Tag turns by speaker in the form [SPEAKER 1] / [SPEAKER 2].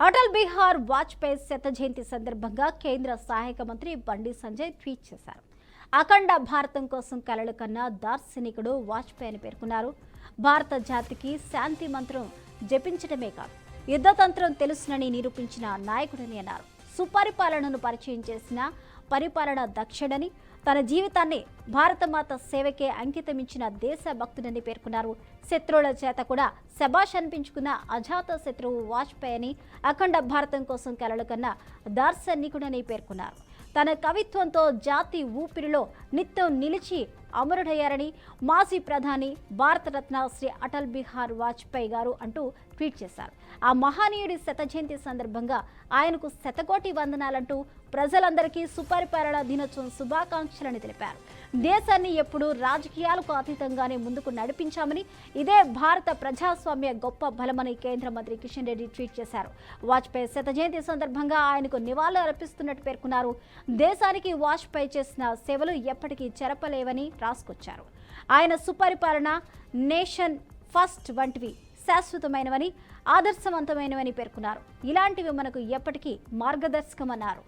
[SPEAKER 1] అటల్ బిహార్ వాజ్పేయి శత జయంతి సందర్భంగా కేంద్ర సహాయక మంత్రి బండి సంజయ్ ట్వీట్ చేశారు. అఖండ భారతం కోసం కలలు కన్నా దార్శనికుడు వాజ్పేయి అని పేర్కొన్నారు. భారత జాతికి శాంతి మంత్రం జపించడమే కాదు, యుద్ధతంత్రం తెలుసునని నిరూపించిన నాయకుడని అన్నారు. సుపరిపాలనను పరిచయం చేసిన పరిపాలన దక్షుడని, తన జీవితాన్ని భారతమాత సేవకే అంకితమించిన దేశభక్తుడని పేర్కొన్నారు. శత్రువుల చేత కూడా శభాష్ అనిపించుకున్న అజాత శత్రువు వాజ్పేయి అని, అఖండ భారతం కోసం కలలు కన్నా దార్శనికుడని పేర్కొన్నారు. తన కవిత్వంతో జాతి ఊపిరిలో నిత్యం నిలిచి అమరుడయ్యారని మాజీ ప్రధాని భారతరత్న శ్రీ అటల్ బిహార్ వాజ్పేయి గారు అంటూ ట్వీట్ చేశారు. ఆ మహనీయుడి శత జయంతి సందర్భంగా ఆయనకు శతకోటి వందనాలంటూ ప్రజలందరికీ సుపరిపాలన దినోత్సవం శుభాకాంక్షలని తెలిపారు. దేశాన్ని ఎప్పుడూ రాజకీయాలకు అతీతంగానే ముందుకు నడిపించామని, ఇదే భారత ప్రజాస్వామ్య గొప్ప బలమని కేంద్ర మంత్రి కిషన్ రెడ్డి ట్వీట్ చేశారు. వాజ్పేయి శత జయంతి సందర్భంగా ఆయనకు నివాళులు అర్పిస్తున్నట్టు పేర్కొన్నారు. దేశానికి వాజ్పేయి చేసిన సేవలు ఎప్పటికీ చెరపలేవని రాసుకొచ్చారు. ఆయన సుపరిపాలన, నేషన్ ఫస్ట్ వంటివి శాశ్వతమైనవని, ఆదర్శవంతమైనవని పేర్కొన్నారు. ఇలాంటివి మనకు ఎప్పటికీ మార్గదర్శకమన్నారు.